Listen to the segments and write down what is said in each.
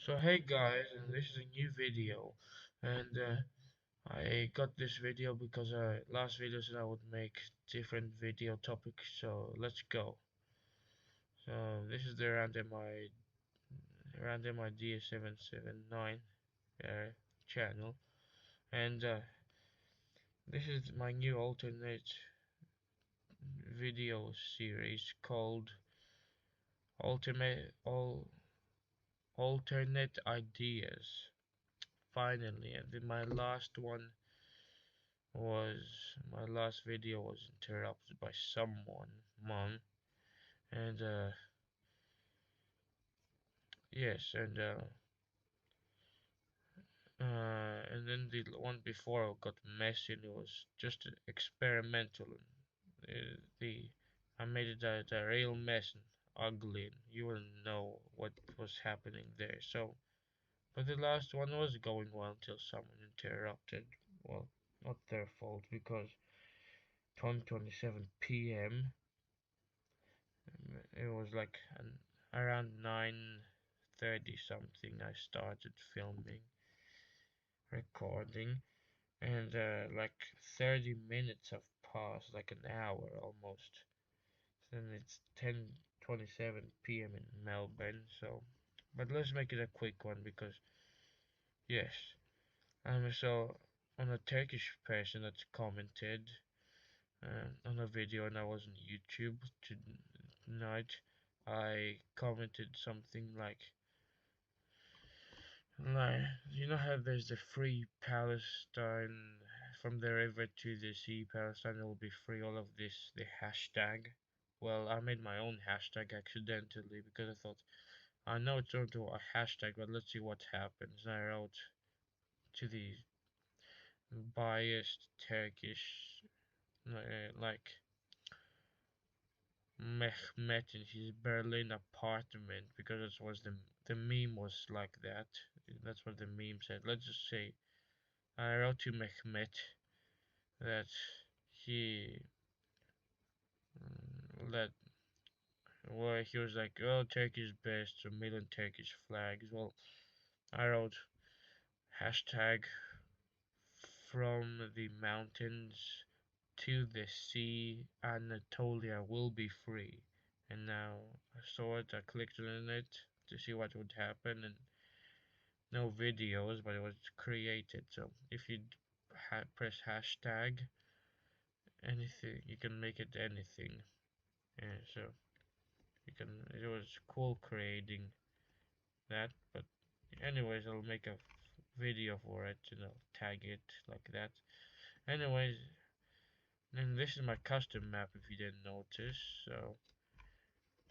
So hey guys, and this is a new video, and I got this video because last video said I would make different video topics. So let's go. So this is the random idea 779 channel, and this is my new alternate video series called alternate ideas. Finally, and then my last video was interrupted by someone, mom, and yes, and then the one before got messy and it was just experimental. The I made it a real mess and ugly, and you will know what was happening there. So, but the last one was going well until someone interrupted. Well, not their fault because 10:27 p.m. It was like around 9:30 something. I started filming, recording, and like 30 minutes have passed, like an hour almost. Then it's 10:27 p.m. in Melbourne. So, but let's make it a quick one because yes, so on a Turkish person that commented on a video, and I was on YouTube tonight. I commented something like, you know how there's the free Palestine from the river to the sea, Palestine will be free, all of this, the hashtag. Well, I made my own hashtag accidentally because I thought, I know it's onto a hashtag, but let's see what happens. And I wrote to the biased Turkish, like Mehmet in his Berlin apartment because that was the meme was like that. That's what the meme said. Let's just say I wrote to Mehmet that he that well he was like, oh, Turkey's best, a million Turkish flags. Well, I wrote hashtag from the mountains to the sea, Anatolia will be free. And now I saw it, I clicked on it to see what would happen, and no videos, but it was created. So if you press hashtag anything, you can make it anything. Yeah, so you can. It was cool creating that, but anyways, I'll make a video for it, tag it like that. Anyways, and this is my custom map if you didn't notice. So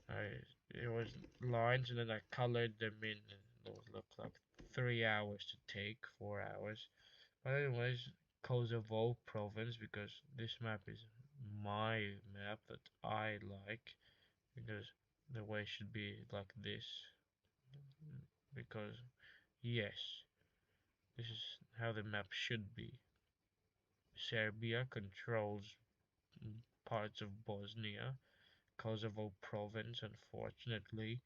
I it was lines and then I colored them in, and those look like 3 hours to take, 4 hours. But anyways, Kosovo province because this map is my map that I like because the way should be like this because yes, this is how the map should be. Serbia controls parts of Bosnia, Kosovo province, unfortunately.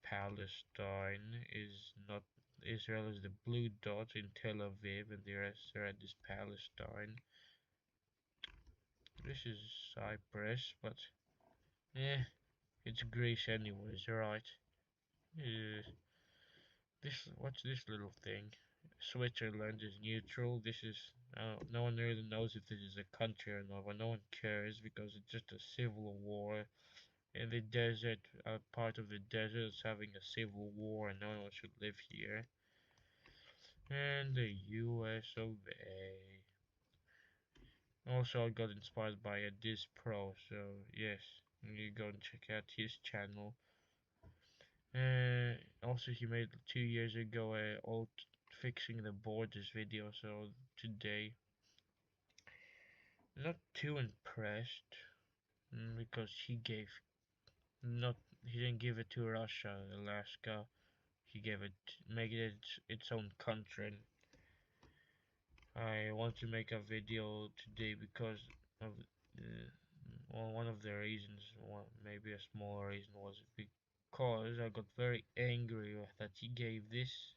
Palestine is not. Israel is the blue dot in Tel Aviv, and the rest red is Palestine. This is Cyprus, but eh, it's Greece anyways, right? Uh, what's this little thing? Switzerland is neutral. This is no one really knows if this is a country or not, but no one cares because it's just a civil war in the desert. Part of the desert is having a civil war, and no one should live here. And the US of A. Also, I got inspired by a Diz Pro, so yes, you go and check out his channel. Also, he made 2 years ago a old fixing the borders video, so today not too impressed because not he didn't give it to Russia, Alaska. He gave it made it its own country. And I want to make a video today because of well, one of the reasons, maybe a small reason, was because I got very angry that he gave this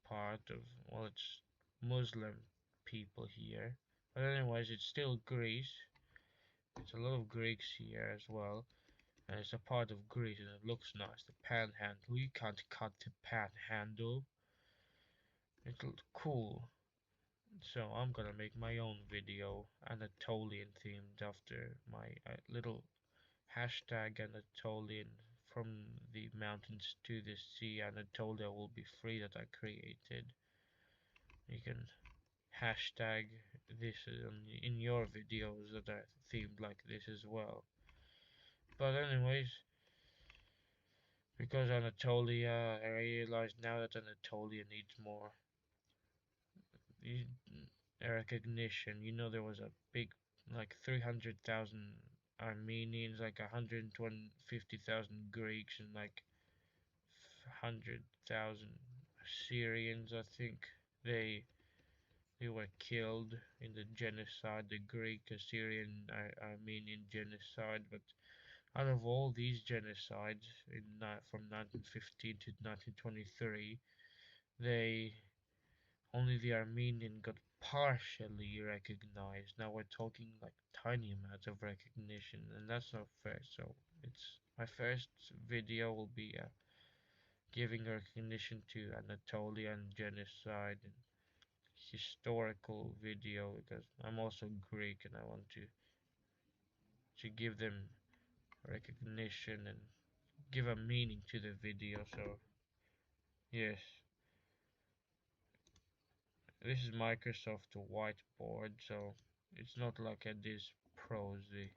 part of, well, it's Muslim people here. But anyways, it's still Greece. It's a lot of Greeks here as well. And it's a part of Greece and it looks nice. The panhandle. You can't cut the panhandle. It looks cool. So I'm gonna make my own video, Anatolian themed, after my little hashtag Anatolian, from the mountains to the sea. Anatolia will be free, that I created. You can hashtag this in your videos that are themed like this as well. But anyways, because Anatolia, I realize now that Anatolia needs more recognition. You know, there was a big, like 300,000 Armenians, like 150,000 Greeks, and like 100,000 Syrians, I think. They they were killed in the genocide, the Greek, Assyrian, Armenian genocide. But out of all these genocides from 1915 to 1923, they only the Armenian got partially recognized. Now we're talking like tiny amounts of recognition, and that's not fair. So it's my first video will be giving recognition to Anatolian genocide and historical video, because I'm also Greek and I want to give them recognition and give a meaning to the video. So yes, this is Microsoft whiteboard, so it's not like at this pros, the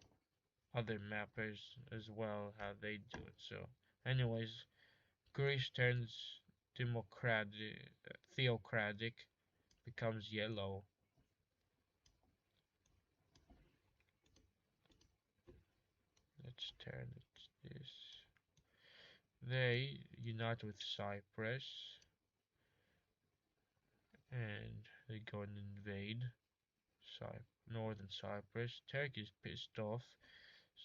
other mappers as well, how they do it. So anyways, Greece turns democratic, theocratic, becomes yellow. Let's turn it this. They unite with Cyprus and they go and invade northern Cyprus. Turkey's pissed off,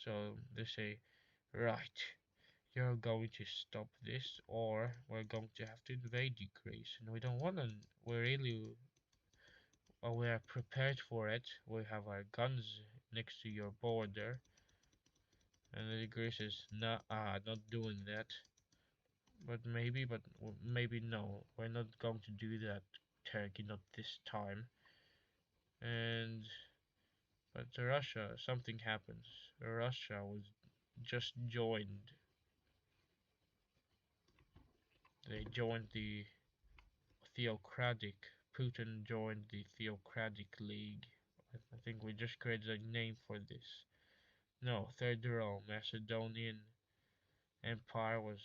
so they say, right, you're going to stop this or we're going to have to invade you, Greece. And we don't want to, we really, well, we are prepared for it. We have our guns next to your border. And the Greece says, nah, not doing that. But maybe no. We're not going to do that, Turkey, not this time. And but Russia, something happens. Russia was just joined. They joined the theocratic. Putin joined the theocratic league. I think we just created a name for this. No, Third Rome, Macedonian Empire was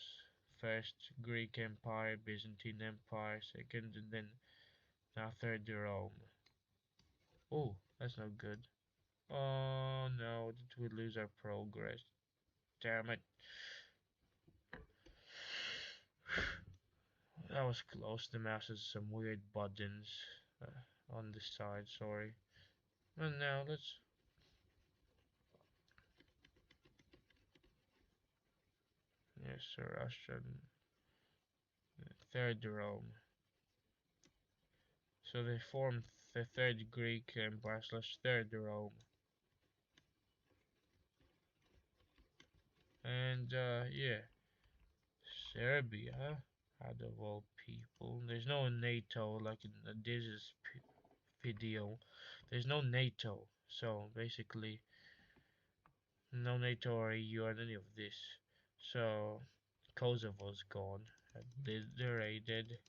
first, Greek Empire, Byzantine Empire second, and then now Third Rome. Oh, that's not good. Oh no, did we lose our progress? Damn it. That was close. The mouse has some weird buttons on the side, sorry. And now let's... Yes, Russian Third Rome. So they formed the Third Greek Empire slash Third Rome. And yeah, Serbia, out of all people. There's no NATO, like in this video. There's no NATO, so basically no NATO or EU or any of this. So Kosovo's gone, liberated.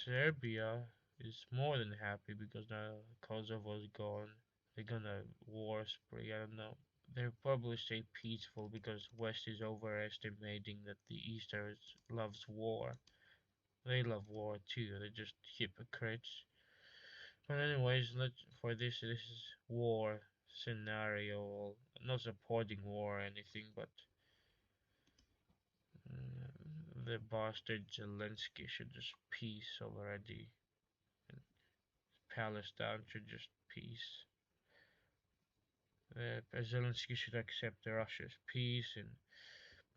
Serbia is more than happy because now Kosovo's gone. They're gonna war spree. I don't know. They'll probably stay peaceful because West is overestimating that the East loves war. They love war too. They're just hypocrites. But anyways, this is war scenario. Not supporting war or anything, but the bastard Zelensky should just peace already. And Palestine should just peace. Zelensky should accept Russia's peace, and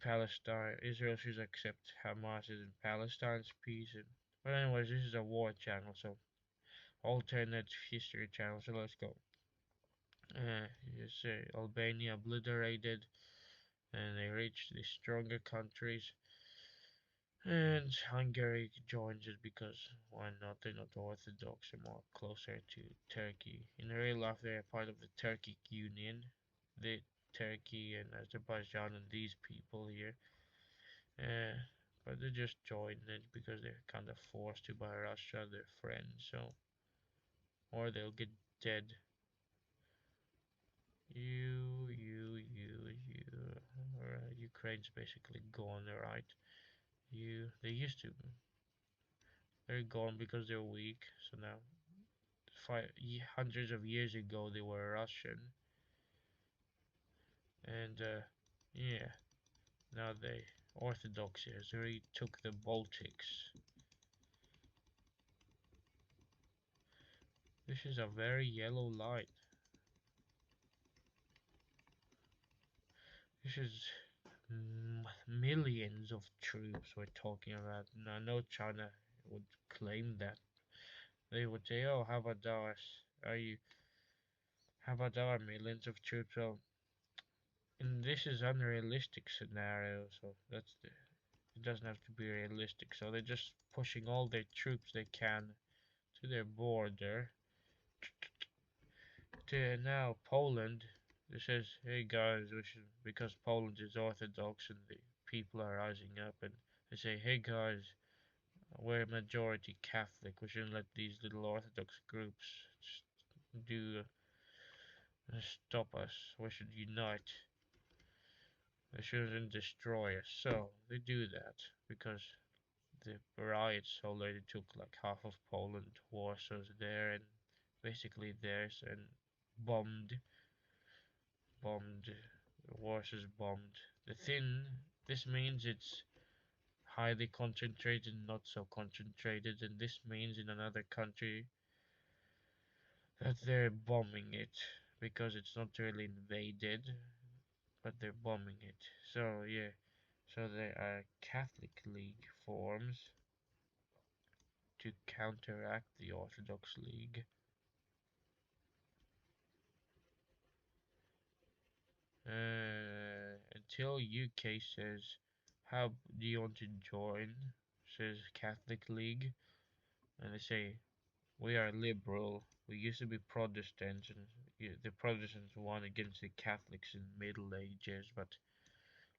Palestine, Israel should accept Hamas in Palestine's peace. But anyways, this is a war channel, so alternate history channel. So let's go. You say Albania obliterated, and they reached the stronger countries. And Hungary joins it because why not? They're not Orthodox and more closer to Turkey. In real life, they're part of the Turkic Union. The Turkey and Azerbaijan and these people here. Uh, but they just joined it because they're kind of forced to by Russia, their friends. So, or they'll get dead. You. Ukraine's basically gone, right? They used to. They're gone because they're weak. So now hundreds of years ago they were Russian, and yeah, now they Orthodox has retook the Baltics. This is a very yellow light. This is millions of troops we're talking about. And I know China would claim that. They would say, "Oh, how about ours? Are you? How about our millions of troops?" Well, and this is unrealistic scenario, so it doesn't have to be realistic. So they're just pushing all their troops they can to their border. To now Poland, it says, "Hey guys, we should because Poland is Orthodox and the people are rising up, and they say, hey guys, we're majority Catholic. We shouldn't let these little Orthodox groups do stop us. We should unite. They shouldn't destroy us." So they do that because the riots already took like half of Poland. Warsaw's there and basically theirs and bombed, bombed. Warsaw's bombed. The thing, this means it's highly concentrated, not so concentrated, and this means in another country that they're bombing it because it's not really invaded, but they're bombing it. So yeah, so there are Catholic League forms to counteract the Orthodox League. Until UK says, "How do you want to join?" Says Catholic League, and they say, "We are liberal. We used to be Protestants, and the Protestants won against the Catholics in the Middle Ages, but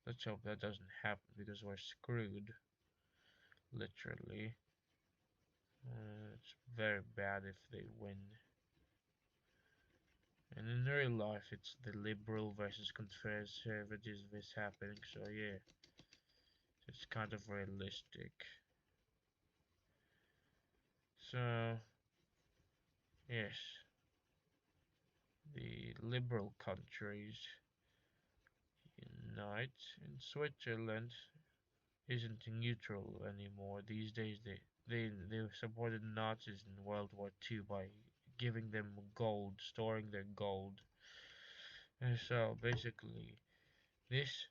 let's hope that doesn't happen because we're screwed, literally. It's very bad if they win." And in real life, it's the liberal versus conservatives that's happening, so yeah, it's kind of realistic. So, yes, the liberal countries unite, and Switzerland isn't neutral anymore. These days, they supported Nazis in World War II by giving them gold, storing their gold. And so basically, this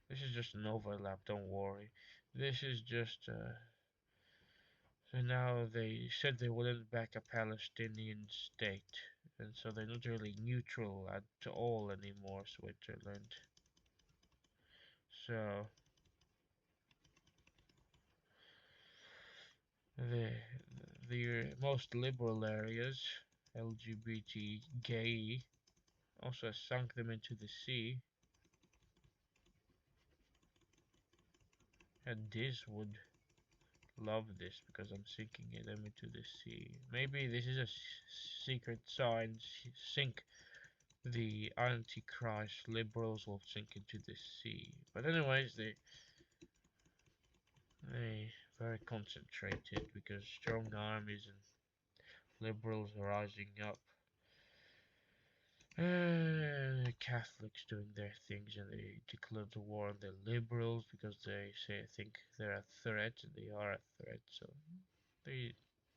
this is just an overlap. Don't worry. This is just so now they said they wouldn't back a Palestinian state, and so they're not really neutral at all anymore, Switzerland. So the the most liberal areas, LGBT, gay, also sunk them into the sea, and this would love this because I'm sinking them into the sea. Maybe this is a secret sign. Sink the Antichrist liberals will sink into the sea. But anyways, they very concentrated because strong armies and liberals are rising up. Catholics doing their things and they declared the war on the liberals because they think they're a threat and they are a threat. So they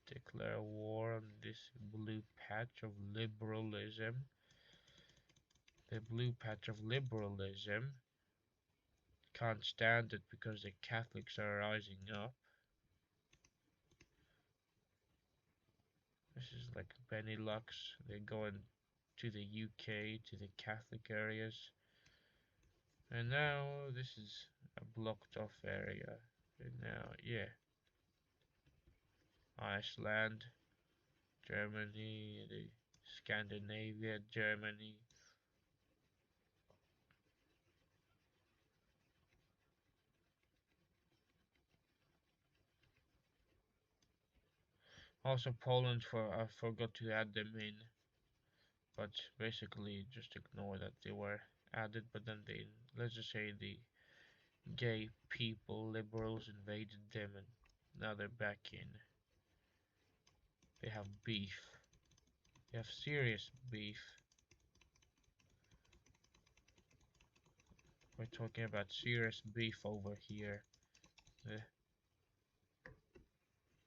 declare a war on this blue patch of liberalism. The blue patch of liberalism. can't stand it because the Catholics are rising up. This is like Benelux. They're going to the UK, to the Catholic areas. And now this is a blocked off area. And now, yeah, Iceland, Germany, the Scandinavia, Germany. Also Poland, for I forgot to add them in, but basically just ignore that they were added. But then they, let's just say the gay people, liberals invaded them, and now they're back in. They have beef. They have serious beef. We're talking about serious beef over here.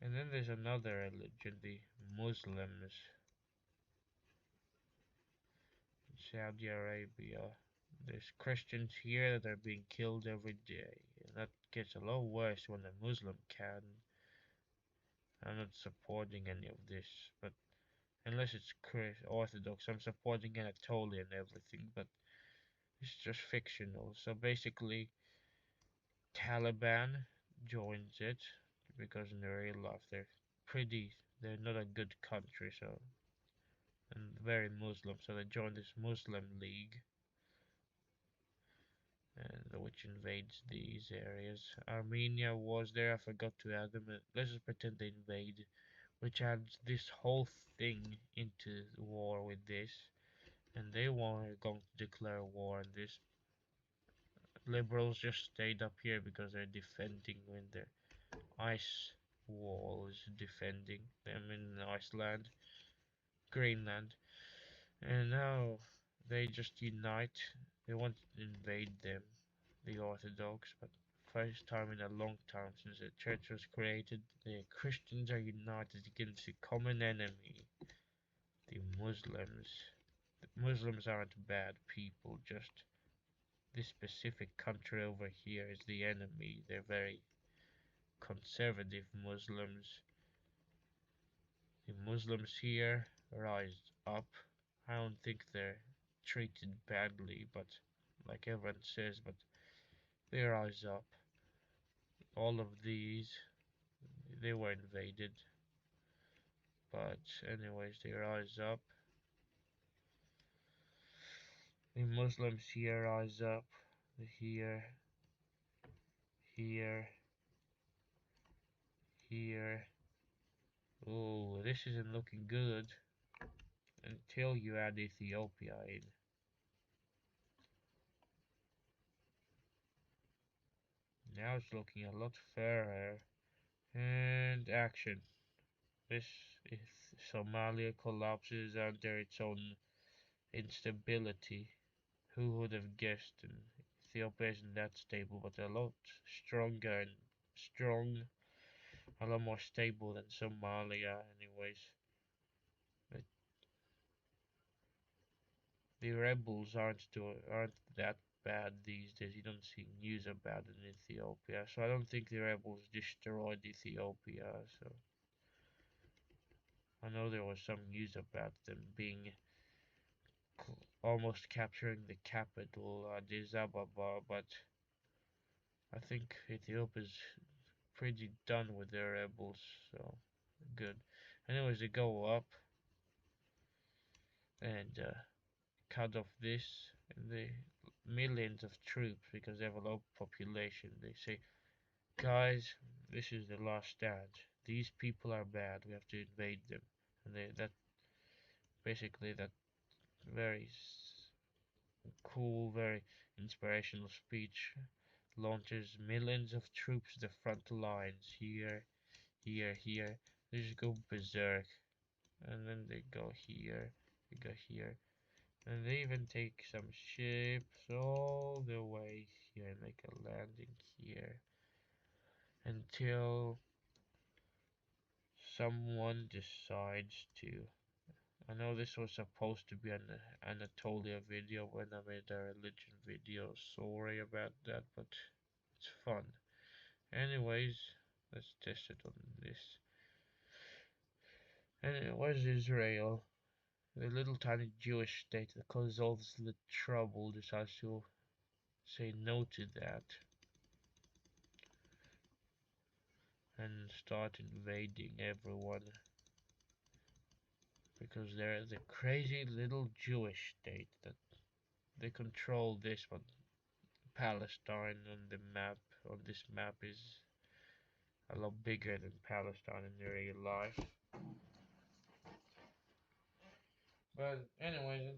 And then there's another religion, the Muslims. Saudi Arabia. There's Christians here that are being killed every day. And that gets a lot worse when a Muslim can. I'm not supporting any of this, but unless it's Orthodox, I'm supporting Anatolia and everything, but it's just fictional. So basically, Taliban joins it because in real life they're not a good country, so and very Muslim, so they join this Muslim League, and which invades these areas. Armenia was there. I forgot to add them. Let's just pretend they invade, which adds this whole thing into war with this, and they were going to declare war on this. Liberals just stayed up here because they're defending when their ice wall is defending them in Iceland, Greenland, and now they just unite. They want to invade them, the Orthodox, but first time in a long time since the church was created, the Christians are united against a common enemy, the Muslims. The Muslims aren't bad people, just this specific country over here is the enemy. They're very conservative Muslims. The Muslims here rise up. I don't think they're treated badly, but like everyone says, but they rise up. All of these, they were invaded, but anyways, they rise up. The Muslims here rise up. Here, here, here. Oh, this isn't looking good until you add Ethiopia in. Now it's looking a lot fairer. And action. This if Somalia collapses under its own instability. Who would have guessed? And Ethiopia isn't that stable, but a lot stronger and strong, a lot more stable than Somalia, anyways. But the rebels aren't that bad these days. You don't see news about it in Ethiopia, so I don't think the rebels destroyed Ethiopia. So I know there was some news about them being almost capturing the capital, Addis Ababa, but I think Ethiopia's pretty done with their rebels, so good. Anyways, they go up and cut off this, and the millions of troops because they have a low population. They say, guys, this is the last stand. These people are bad. We have to invade them, and that basically that very cool, very inspirational speech launches millions of troops to the front lines here, here, here. They just go berserk, and then they go here, they go here, and they even take some ships all the way here and make a landing here until someone decides to. I know this was supposed to be an Anatolia video when I made a religion video. Sorry about that, but It's fun. Anyways, let's test it on this. And where's Israel? The little tiny Jewish state that causes all this little trouble decides to say no to that and start invading everyone because they're the crazy little Jewish state that they control this one. Palestine on the map on this map is a lot bigger than Palestine in real life. But anyways,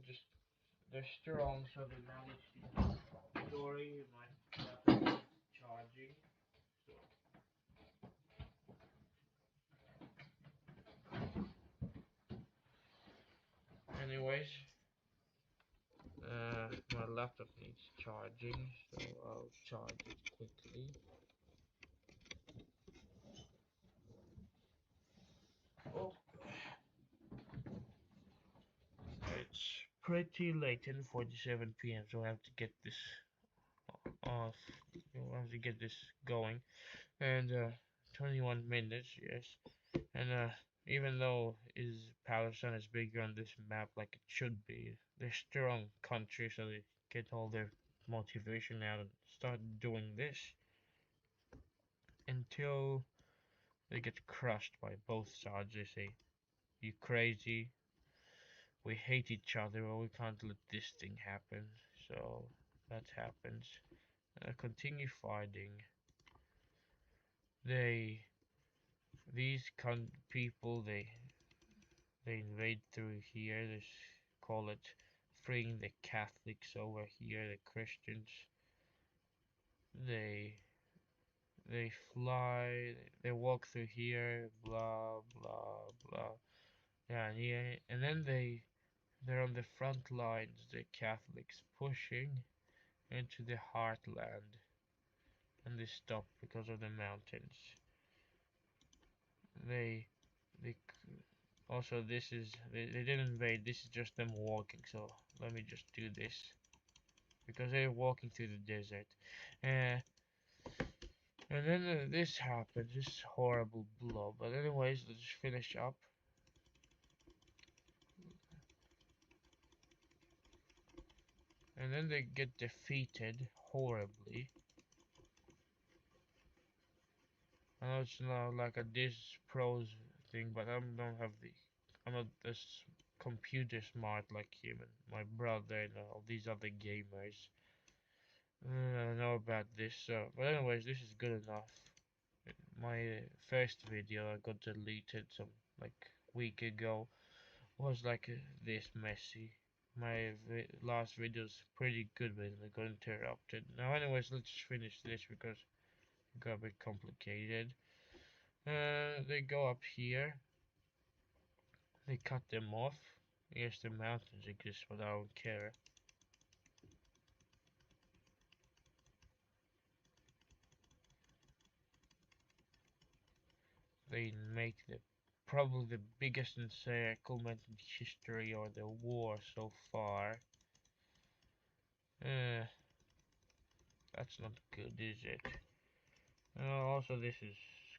they're strong, so they managed to story my laptop charging. So anyways, my laptop needs charging, so I'll charge it quickly. Oh, it's pretty late, 10:47 p.m. So I have to get this off. I have to get this going, and 21 minutes, yes. And even though is Palestine is bigger on this map like it should be, they're strong country, so they get all their motivation out and start doing this until they get crushed by both sides. They say, "You crazy? We hate each other, or we can't let this thing happen." So that happens. Continue fighting. They these people they invade through here. They call it freeing the Catholics over here, the Christians. They they fly, they walk through here, blah blah blah. Yeah, yeah, and then they're on the front lines, the Catholics pushing into the heartland, and they stop because of the mountains. They they also this is they didn't invade. This is just them walking. So let me just do this because they're walking through the desert. Uh, and then this happens, this horrible blow. But anyways, let's finish up. And then they get defeated horribly. I know it's not like a this pros thing, but I don't have the. I'm not as computer smart like him and my brother and all these other gamers. I don't know about this, but anyways, this is good enough. My first video I got deleted some like week ago was like this messy. My last video is pretty good, but I got interrupted. Now, anyways, let's finish this because it got a bit complicated. They go up here. They cut them off. Yes, the mountains exist, but I don't care. They make the probably the biggest encirclement in history or the war so far. Uh, that's not good, is it? Also, this is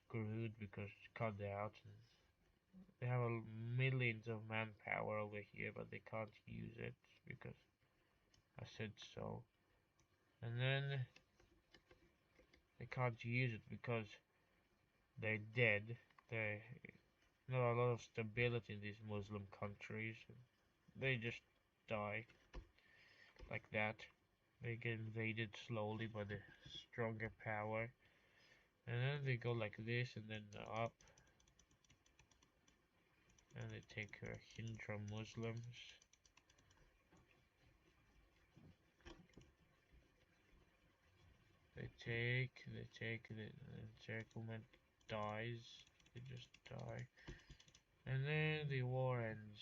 screwed because it's cut out. And they have millions of manpower over here, but they can't use it because I said so. And then they can't use it because they're dead. There's not a lot of stability in these Muslim countries. They just die like that. They get invaded slowly by the stronger power. And then they go like this and then up. And they take Hindra Muslims. The encirclement dies. They just die. And then the war ends.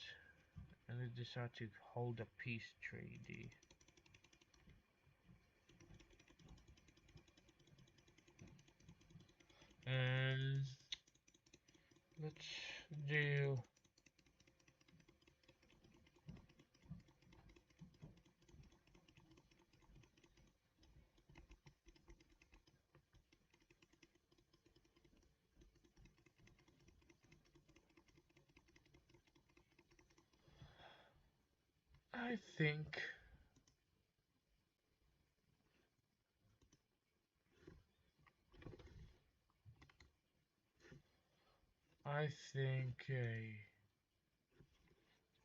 And they decide to hold a peace treaty. And let's do I think I think a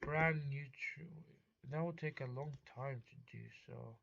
brand new that will take a long time to do so.